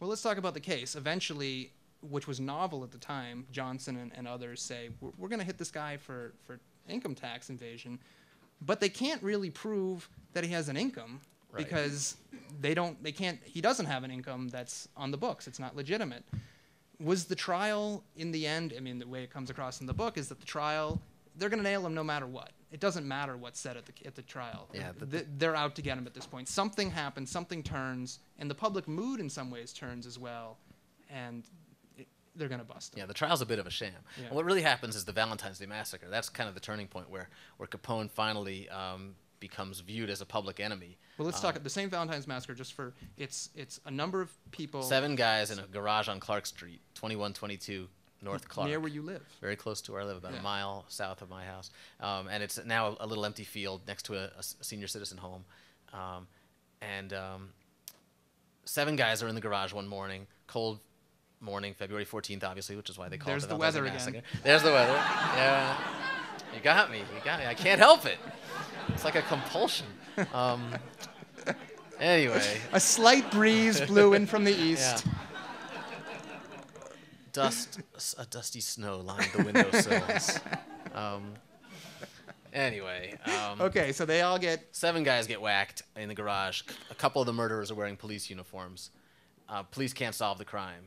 Well, let's talk about the case. Eventually, which was novel at the time, Johnson and others say, we're going to hit this guy for income tax evasion, but they can't really prove that he has an income because he doesn't have an income that's on the books. It's not legitimate. Was the trial, in the end, I mean, the way it comes across in the book is that the trial, they're going to nail him no matter what. It doesn't matter what's said at the trial. Yeah, they're out to get him at this point. Something happens, something turns, and the public mood in some ways turns as well, and they're going to bust him. Yeah, the trial's a bit of a sham. Yeah. And what really happens is the Valentine's Day Massacre. That's kind of the turning point where Capone finally becomes viewed as a public enemy. Well, let's talk the same Valentine's Massacre. Just for it's a number of people. 7 guys in a garage on Clark Street, 2122 North Clark. Near where you live. Very close to where I live, about a mile south of my house. And it's now a little empty field next to a senior citizen home. 7 guys are in the garage one morning, cold morning, February 14th, obviously, which is why they call it the Valentine's Day Massacre. There's the weather. Yeah. You got me. I can't help it. It's like a compulsion. Anyway. A slight breeze blew in from the east. Yeah. A dusty snow lined the windowsills. Anyway. Okay, so they all get... 7 guys get whacked in the garage. A couple of the murderers are wearing police uniforms. Police can't solve the crime.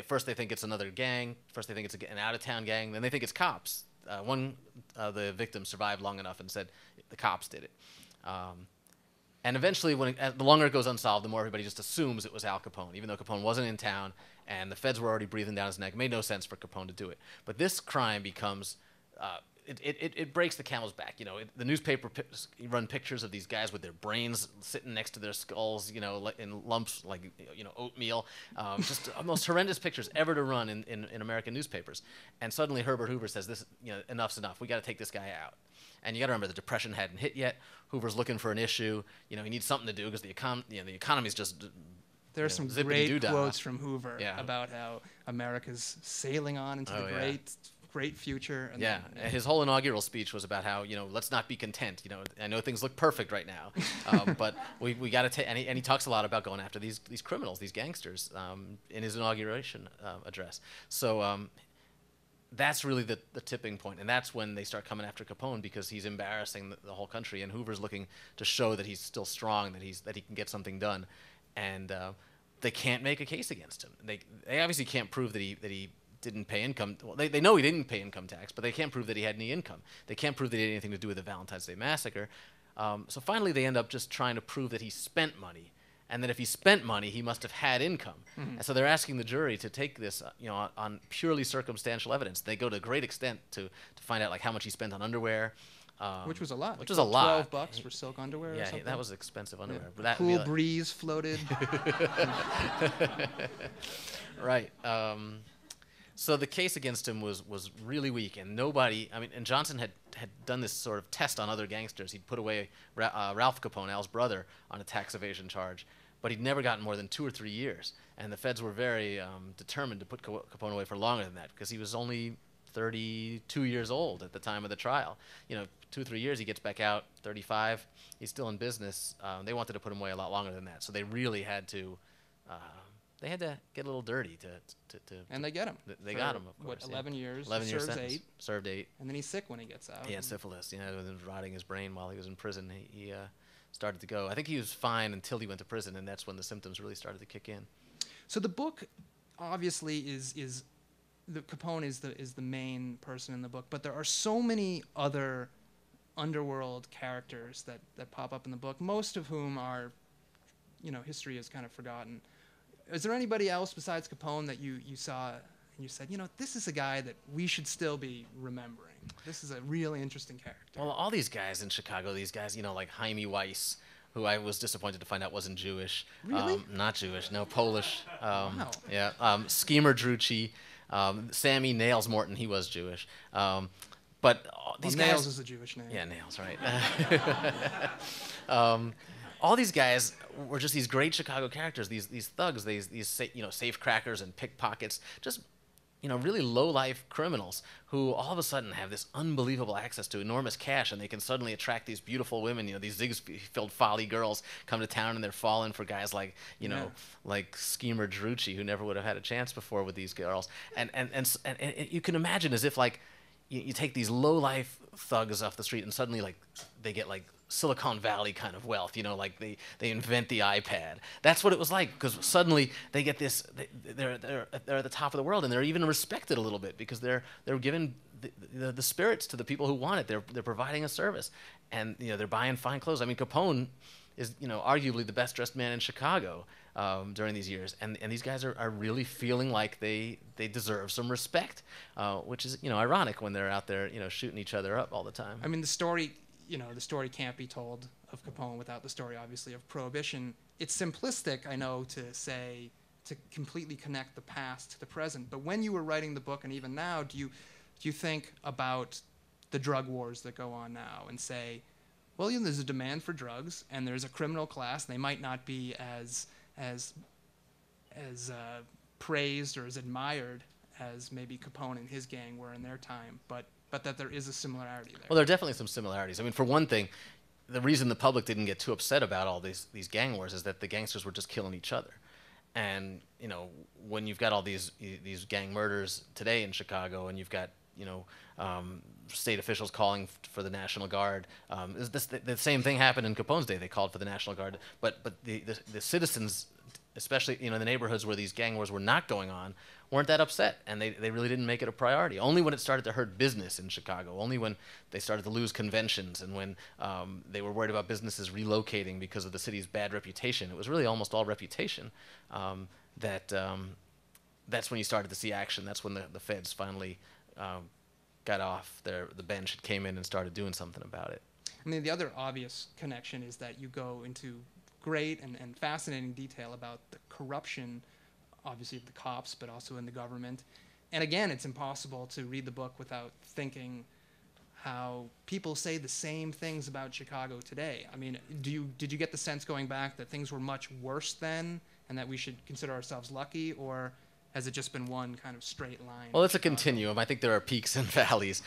First they think it's another gang. First they think it's an out-of-town gang. Then they think it's cops. One of the victims survived long enough and said the cops did it. And eventually, the longer it goes unsolved, the more everybody just assumes it was Al Capone, even though Capone wasn't in town and the feds were already breathing down his neck. It made no sense for Capone to do it. But this crime becomes... It breaks the camel's back. You know, the newspaper run pictures of these guys with their brains sitting next to their skulls, you know, in lumps like, you know, oatmeal. Just the most horrendous pictures ever to run in American newspapers. And suddenly Herbert Hoover says, "This, you know, enough's enough. We got to take this guy out." And you got to remember, the Depression hadn't hit yet. Hoover's looking for an issue. You know, he needs something to do because the economy's just... There are some great quotes from Hoover about how America's sailing on into the great future. And his whole inaugural speech was about how, you know, let's not be content. You know, I know things look perfect right now, but we got to take. And he talks a lot about going after these criminals, these gangsters, in his inauguration address. So that's really the tipping point, and that's when they start coming after Capone because he's embarrassing the whole country, and Hoover's looking to show that he's still strong, that he can get something done, and they can't make a case against him. They obviously can't prove that he didn't pay income. Well, they know he didn't pay income tax, but they can't prove that he had any income. They can't prove that he had anything to do with the Valentine's Day Massacre. So finally, they end up just trying to prove that he spent money, and that if he spent money, he must have had income. Mm-hmm. And so they're asking the jury to take this, you know, on purely circumstantial evidence. They go to great extent to find out like how much he spent on underwear. Which was a lot. Which was a lot. $12 for silk underwear. Yeah, or something. That was expensive underwear. Yeah. But cool breeze floated. Right. So the case against him was really weak, and nobody. I mean, and Johnson had done this sort of test on other gangsters. He'd put away Ralph Capone, Al's brother, on a tax evasion charge, but he'd never gotten more than 2 or 3 years. And the feds were very determined to put Capone away for longer than that because he was only 32 years old at the time of the trial. You know, 2 or 3 years, he gets back out, 35. He's still in business. They wanted to put him away a lot longer than that, so they really had to. They had to get a little dirty to and they get him. They got him, of course. What, 11 years? 11 years serves sentence. 8. Served 8. And then he's sick when he gets out. He had syphilis, you know, and was rotting his brain while he was in prison. He started to go. I think he was fine until he went to prison, and that's when the symptoms really started to kick in. So the book, obviously, is the Capone is the main person in the book, but there are so many other underworld characters that pop up in the book, most of whom are, you know, history is kind of forgotten. Is there anybody else besides Capone that you saw and you said, you know, this is a guy that we should still be remembering? This is a really interesting character. Well, all these guys in Chicago, these guys, you know, like Jaime Weiss, who I was disappointed to find out wasn't Jewish. Really? Not Jewish, no, Polish. Wow. Yeah. Schemer Drucci, Sammy Nails Morton, he was Jewish. But these guys... Nails is a Jewish name. Yeah, Nails, right. All these guys were just these great Chicago characters, these thugs, these you know, safe crackers and pickpockets, just, really low-life criminals who all of a sudden have this unbelievable access to enormous cash, and they can suddenly attract these beautiful women. These Ziggs-filled folly girls come to town, and they're falling for guys like, like Schemer Drucci, who never would have had a chance before with these girls. And you can imagine as if, like, you take these low-life thugs off the street, and suddenly, like, they get, like, Silicon Valley kind of wealth, like they invent the iPad. That's what it was like, because suddenly they get this. They're at the top of the world, and they're even respected a little bit because they're giving the spirits to the people who want it. They're providing a service, and they're buying fine clothes. I mean, Capone is arguably the best dressed man in Chicago during these years, and these guys are really feeling like they deserve some respect, which is ironic when they're out there shooting each other up all the time. I mean, the story can't be told of Capone without the story, obviously, of Prohibition. It's simplistic, I know, to completely connect the past to the present. But when you were writing the book, and even now, do you think about the drug wars that go on now and say, well, there's a demand for drugs, and there's a criminal class, and they might not be as praised or as admired as maybe Capone and his gang were in their time, but that there is a similarity there. Well, there are definitely some similarities. I mean, for one thing, the reason the public didn't get too upset about all these gang wars is that the gangsters were just killing each other. And when you've got all these gang murders today in Chicago, and you've got state officials calling for the National Guard, the same thing happened in Capone's day. They called for the National Guard, but the citizens, especially the neighborhoods where these gang wars were not going on, weren't that upset, and they really didn't make it a priority. Only when it started to hurt business in Chicago, only when they started to lose conventions, and when they were worried about businesses relocating because of the city's bad reputation. It was really almost all reputation. That's when you started to see action. That's when the feds finally got off the bench and came in and started doing something about it. I mean, the other obvious connection is that you go into great and fascinating detail about the corruption, obviously, of the cops, but also in the government. And again, it's impossible to read the book without thinking how people say the same things about Chicago today. I mean, did you get the sense going back that things were much worse then, and that we should consider ourselves lucky, or has it just been one kind of straight line? Well, it's a continuum. I think there are peaks and valleys.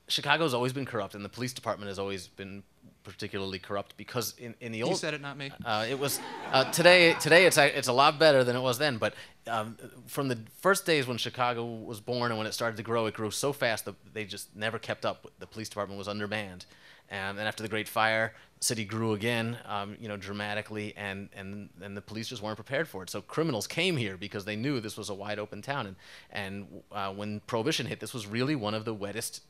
Chicago's always been corrupt, and the police department has always been particularly corrupt because in the old... You said it, not me. It was today it's a lot better than it was then. But from the first days when Chicago was born and when it started to grow, it grew so fast that they just never kept up. The police department was undermanned, and then after the Great Fire, the city grew again, dramatically, and the police just weren't prepared for it. So criminals came here because they knew this was a wide open town, and when Prohibition hit, this was really one of the wettest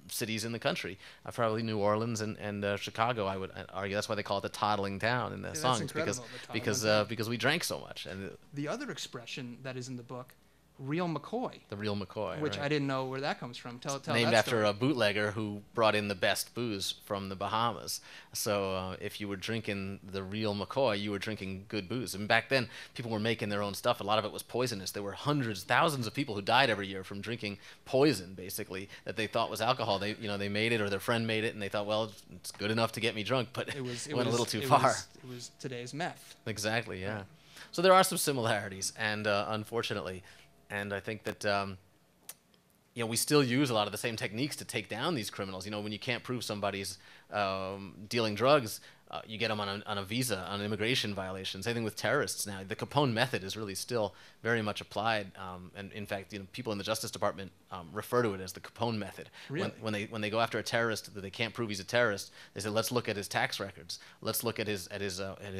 cities in the country. Probably New Orleans and Chicago, I would argue. That's why they call it the toddling town in the songs, because we drank so much. And the other expression that is in the book, Real McCoy. The Real McCoy, which right. I didn't know where that comes from. Tell named that after story. a bootlegger who brought in the best booze from the Bahamas. So if you were drinking the Real McCoy, you were drinking good booze. And back then, people were making their own stuff. A lot of it was poisonous. There were hundreds, thousands of people who died every year from drinking poison, basically, that they thought was alcohol. They made it, or their friend made it, and they thought, well, it's good enough to get me drunk, but it went a little too far. It was today's meth. Exactly, yeah. So there are some similarities, and unfortunately. And I think that we still use a lot of the same techniques to take down these criminals. When you can't prove somebody's dealing drugs, you get them on a visa, on an immigration violation. Same thing with terrorists now. The Capone method is really still very much applied, and in fact, people in the Justice Department refer to it as the Capone method. Really? When they go after a terrorist that they can't prove he's a terrorist, they say, let's look at his tax records, let's look at his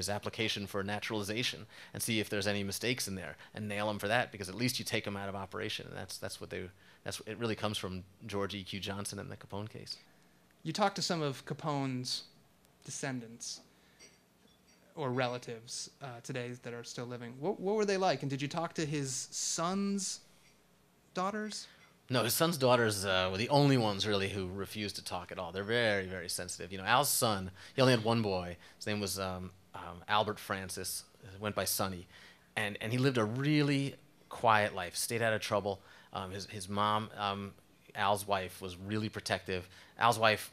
application for naturalization, and see if there's any mistakes in there, and nail him for that, because at least you take him out of operation. And it really comes from George E.Q. Johnson in the Capone case. You talked to some of Capone's descendants or relatives today that are still living. What were they like? And did you talk to his son's daughters? No, his son's daughters were the only ones really who refused to talk at all. They're very, very sensitive. Al's son, he only had one boy. His name was Albert Francis. Went by Sonny, and he lived a really quiet life. Stayed out of trouble. His mom, Al's wife, was really protective. Al's wife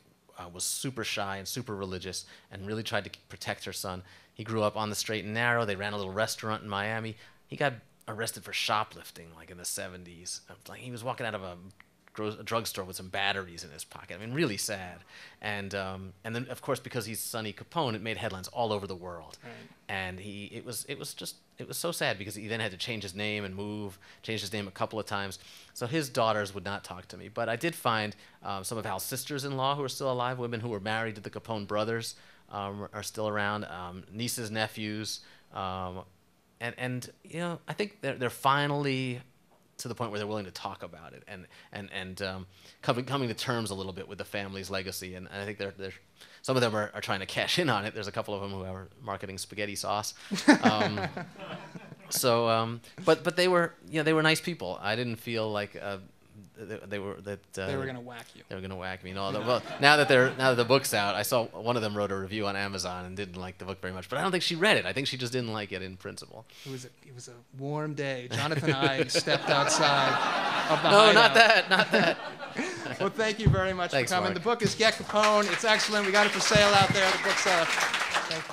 was super shy and super religious and really tried to protect her son. He grew up on the straight and narrow. They ran a little restaurant in Miami. He got arrested for shoplifting, like in the 70s. Like he was walking out of a drugstore with some batteries in his pocket. I mean, really sad. And then of course, because he's Sonny Capone, it made headlines all over the world. Right. And it was so sad because he then had to change his name and change his name a couple of times. So his daughters would not talk to me. But I did find some of Hal's sisters-in-law who are still alive, women who were married to the Capone brothers, are still around, nieces, nephews, and you know, I think they're finally to the point where they're willing to talk about it and coming to terms a little bit with the family's legacy. And I think they're some of them are trying to cash in on it. There's a couple of them who are marketing spaghetti sauce. But they were, you know, they were nice people. I didn't feel like they were gonna whack you. They were gonna whack me. No, well, now that the book's out, I saw one of them wrote a review on Amazon and didn't like the book very much. But I don't think she read it. I think she just didn't like it in principle. It was a warm day. Jonathan and I stepped outside of the No, Hideout. not that. Well, thank you very much Thanks, for coming. Mark. The book is Get Capone. It's excellent. We got it for sale out there. The book's thank you.